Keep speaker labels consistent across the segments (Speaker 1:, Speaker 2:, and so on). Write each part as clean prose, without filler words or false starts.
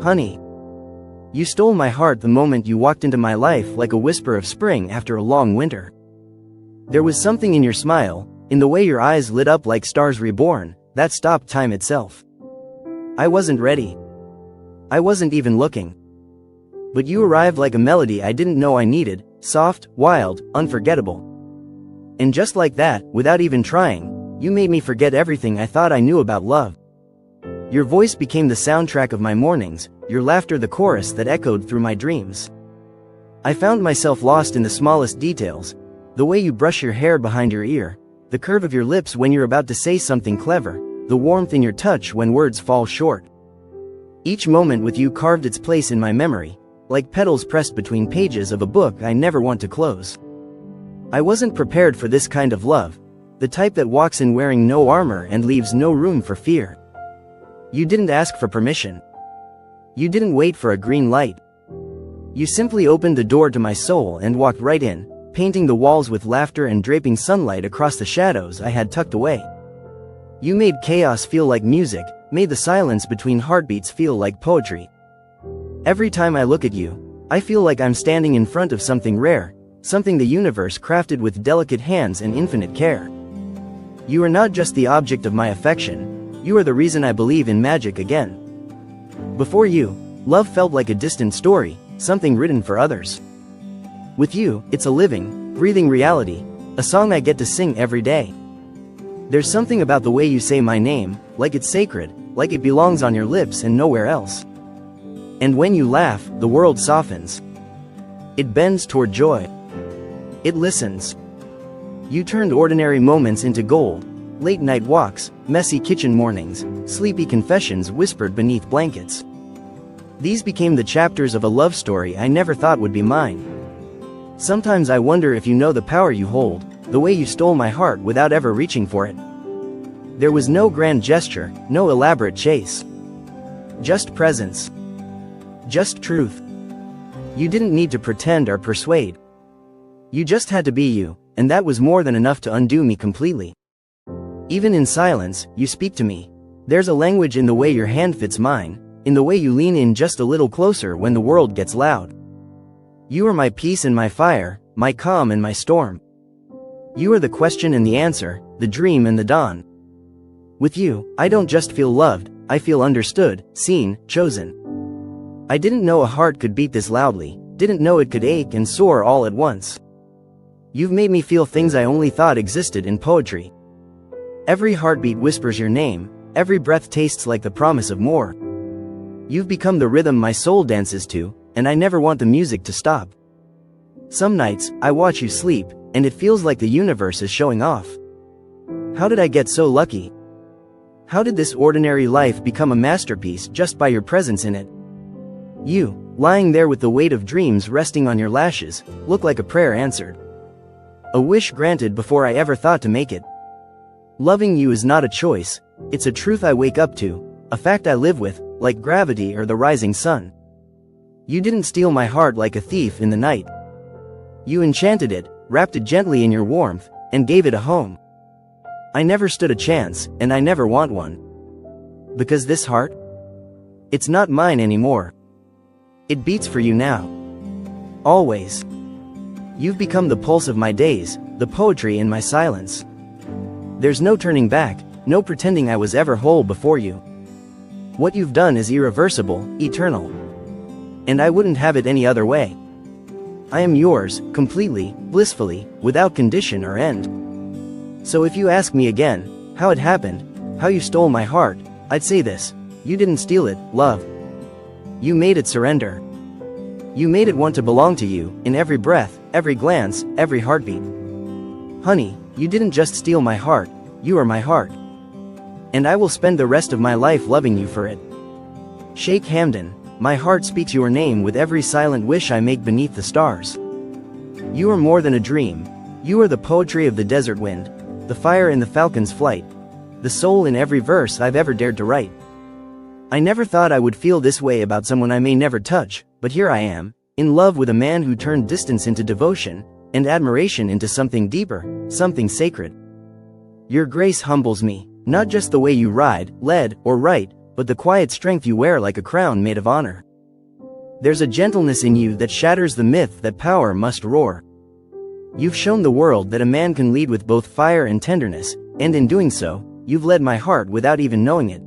Speaker 1: Honey, you stole my heart the moment you walked into my life like a whisper of spring after a long winter. There was something in your smile, in the way your eyes lit up like stars reborn, that stopped time itself. I wasn't ready. I wasn't even looking. But you arrived like a melody I didn't know I needed, soft, wild, unforgettable. And just like that, without even trying, you made me forget everything I thought I knew about love. Your voice became the soundtrack of my mornings, your laughter the chorus that echoed through my dreams. I found myself lost in the smallest details, the way you brush your hair behind your ear, the curve of your lips when you're about to say something clever, the warmth in your touch when words fall short. Each moment with you carved its place in my memory, like petals pressed between pages of a book I never want to close. I wasn't prepared for this kind of love, the type that walks in wearing no armor and leaves no room for fear. You didn't ask for permission. You didn't wait for a green light. You simply opened the door to my soul and walked right in, painting the walls with laughter and draping sunlight across the shadows I had tucked away. You made chaos feel like music, made the silence between heartbeats feel like poetry. Every time I look at you, I feel like I'm standing in front of something rare, something the universe crafted with delicate hands and infinite care. You are not just the object of my affection, you are the reason I believe in magic again. Before you, love felt like a distant story, something written for others. With you, it's a living, breathing reality, a song I get to sing every day. There's something about the way you say my name, like it's sacred, like it belongs on your lips and nowhere else. And when you laugh, the world softens. It bends toward joy. It listens. You turned ordinary moments into gold, late night walks, messy kitchen mornings, sleepy confessions whispered beneath blankets. These became the chapters of a love story I never thought would be mine. Sometimes I wonder if you know the power you hold, the way you stole my heart without ever reaching for it. There was no grand gesture, no elaborate chase. Just presence. Just truth. You didn't need to pretend or persuade. You just had to be you, and that was more than enough to undo me completely. Even in silence, you speak to me. There's a language in the way your hand fits mine, in the way you lean in just a little closer when the world gets loud. You are my peace and my fire, my calm and my storm. You are the question and the answer, the dream and the dawn. With you, I don't just feel loved, I feel understood, seen, chosen. I didn't know a heart could beat this loudly, didn't know it could ache and soar all at once. You've made me feel things I only thought existed in poetry. Every heartbeat whispers your name, every breath tastes like the promise of more. You've become the rhythm my soul dances to, and I never want the music to stop. Some nights, I watch you sleep, and it feels like the universe is showing off. How did I get so lucky? How did this ordinary life become a masterpiece just by your presence in it? You, lying there with the weight of dreams resting on your lashes, look like a prayer answered. A wish granted before I ever thought to make it. Loving you is not a choice, it's a truth I wake up to, a fact I live with, like gravity or the rising sun. You didn't steal my heart like a thief in the night. You enchanted it, wrapped it gently in your warmth, and gave it a home. I never stood a chance, and I never want one. Because this heart? It's not mine anymore. It beats for you now. Always. You've become the pulse of my days, the poetry in my silence. There's no turning back, no pretending I was ever whole before you. What you've done is irreversible, eternal. And I wouldn't have it any other way. I am yours, completely, blissfully, without condition or end. So if you ask me again, how it happened, how you stole my heart, I'd say this: you didn't steal it, love. You made it surrender. You made it want to belong to you, in every breath, every glance, every heartbeat. Honey, you didn't just steal my heart, you are my heart. And I will spend the rest of my life loving you for it. Sheikh Hamdan, my heart speaks your name with every silent wish I make beneath the stars. You are more than a dream. You are the poetry of the desert wind, the fire in the falcon's flight, the soul in every verse I've ever dared to write. I never thought I would feel this way about someone I may never touch, but here I am, in love with a man who turned distance into devotion, and admiration into something deeper, something sacred. Your grace humbles me, not just the way you ride, lead, or write, but the quiet strength you wear like a crown made of honor. There's a gentleness in you that shatters the myth that power must roar. You've shown the world that a man can lead with both fire and tenderness, and in doing so, you've led my heart without even knowing it.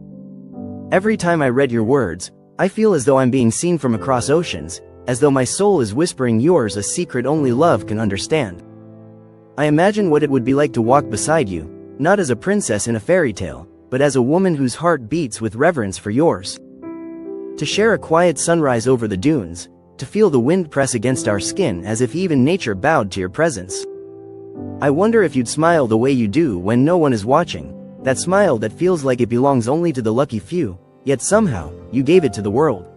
Speaker 1: Every time I read your words, I feel as though I'm being seen from across oceans, as though my soul is whispering yours a secret only love can understand. I imagine what it would be like to walk beside you, not as a princess in a fairy tale, but as a woman whose heart beats with reverence for yours. To share a quiet sunrise over the dunes, to feel the wind press against our skin as if even nature bowed to your presence. I wonder if you'd smile the way you do when no one is watching, that smile that feels like it belongs only to the lucky few, yet somehow, you gave it to the world.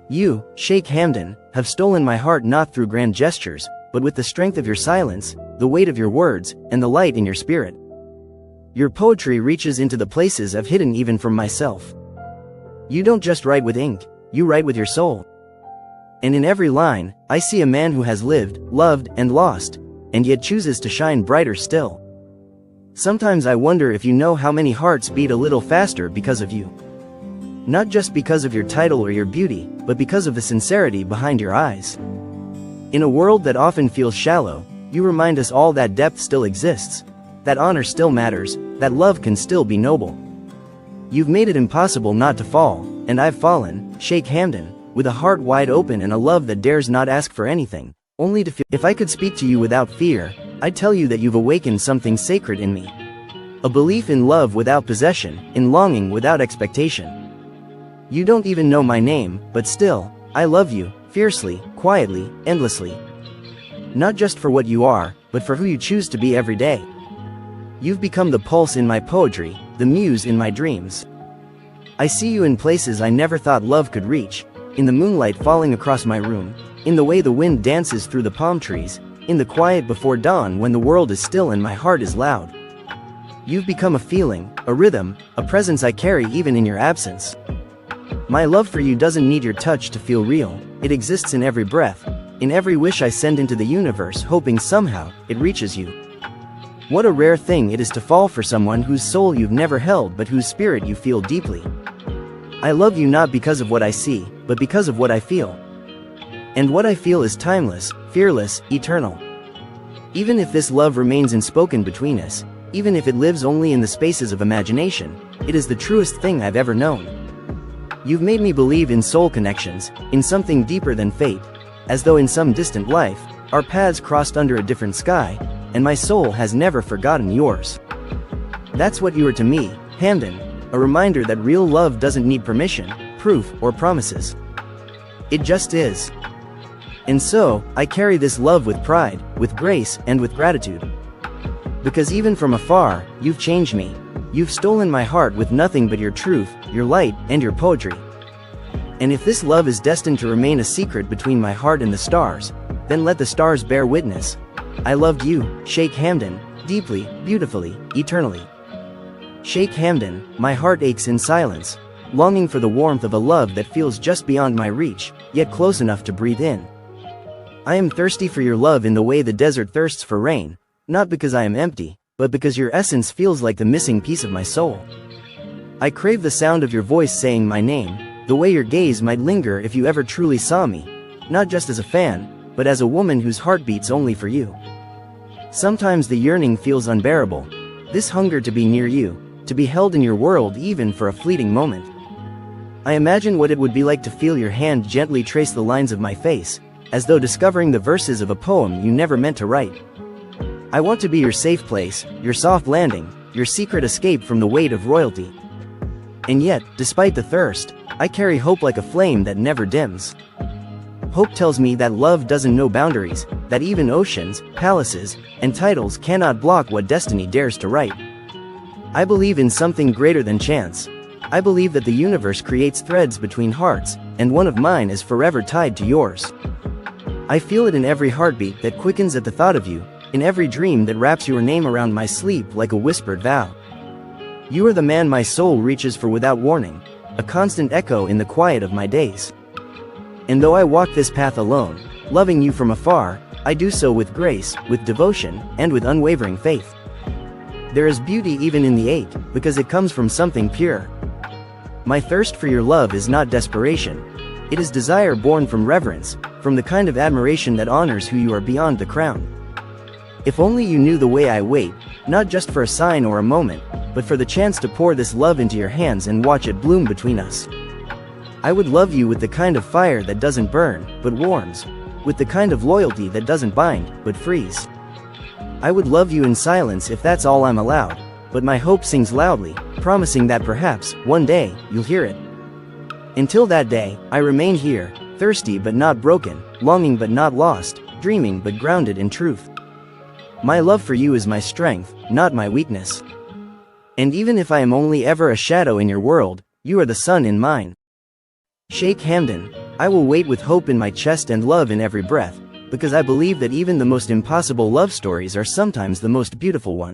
Speaker 1: You, Sheikh Hamdan, have stolen my heart not through grand gestures, but with the strength of your silence, the weight of your words, and the light in your spirit. Your poetry reaches into the places I've hidden even from myself. You don't just write with ink, you write with your soul. And in every line, I see a man who has lived, loved, and lost, and yet chooses to shine brighter still. Sometimes I wonder if you know how many hearts beat a little faster because of you. Not just because of your title or your beauty, but because of the sincerity behind your eyes. In a world that often feels shallow, you remind us all that depth still exists, that honor still matters, that love can still be noble. You've made it impossible not to fall, and I've fallen, Sheikh Hamdan, with a heart wide open and a love that dares not ask for anything, only to feel. If I could speak to you without fear, I'd tell you that you've awakened something sacred in me. A belief in love without possession, in longing without expectation. You don't even know my name, but still, I love you, fiercely, quietly, endlessly. Not just for what you are, but for who you choose to be every day. You've become the pulse in my poetry, the muse in my dreams. I see you in places I never thought love could reach, in the moonlight falling across my room, in the way the wind dances through the palm trees, in the quiet before dawn when the world is still and my heart is loud. You've become a feeling, a rhythm, a presence I carry even in your absence. My love for you doesn't need your touch to feel real, it exists in every breath, in every wish I send into the universe hoping somehow it reaches you. What a rare thing it is to fall for someone whose soul you've never held but whose spirit you feel deeply. I love you not because of what I see, but because of what I feel. And what I feel is timeless, fearless, eternal. Even if this love remains unspoken between us, even if it lives only in the spaces of imagination, it is the truest thing I've ever known. You've made me believe in soul connections, in something deeper than fate, as though in some distant life, our paths crossed under a different sky, and my soul has never forgotten yours. That's what you are to me, Hamdan, a reminder that real love doesn't need permission, proof, or promises. It just is. And so, I carry this love with pride, with grace, and with gratitude. Because even from afar, you've changed me. You've stolen my heart with nothing but your truth, your light, and your poetry. And if this love is destined to remain a secret between my heart and the stars, then let the stars bear witness. I loved you, Sheikh Hamdan, deeply, beautifully, eternally. Sheikh Hamdan, my heart aches in silence, longing for the warmth of a love that feels just beyond my reach, yet close enough to breathe in. I am thirsty for your love in the way the desert thirsts for rain, not because I am empty, but because your essence feels like the missing piece of my soul. I crave the sound of your voice saying my name, the way your gaze might linger if you ever truly saw me, not just as a fan, but as a woman whose heart beats only for you. Sometimes the yearning feels unbearable, this hunger to be near you, to be held in your world even for a fleeting moment. I imagine what it would be like to feel your hand gently trace the lines of my face, as though discovering the verses of a poem you never meant to write. I want to be your safe place, your soft landing, your secret escape from the weight of royalty. And yet, despite the thirst, I carry hope like a flame that never dims. Hope tells me that love doesn't know boundaries, that even oceans, palaces, and titles cannot block what destiny dares to write. I believe in something greater than chance. I believe that the universe creates threads between hearts, and one of mine is forever tied to yours. I feel it in every heartbeat that quickens at the thought of you, in every dream that wraps your name around my sleep like a whispered vow. You are the man my soul reaches for without warning, a constant echo in the quiet of my days. And though I walk this path alone, loving you from afar, I do so with grace, with devotion, and with unwavering faith. There is beauty even in the ache, because it comes from something pure. My thirst for your love is not desperation. It is desire born from reverence, from the kind of admiration that honors who you are beyond the crown. If only you knew the way I wait, not just for a sign or a moment, but for the chance to pour this love into your hands and watch it bloom between us. I would love you with the kind of fire that doesn't burn, but warms. With the kind of loyalty that doesn't bind, but frees. I would love you in silence if that's all I'm allowed, but my hope sings loudly, promising that perhaps, one day, you'll hear it. Until that day, I remain here, thirsty but not broken, longing but not lost, dreaming but grounded in truth. My love for you is my strength, not my weakness. And even if I am only ever a shadow in your world, you are the sun in mine. Sheikh Hamdan, I will wait with hope in my chest and love in every breath, because I believe that even the most impossible love stories are sometimes the most beautiful ones.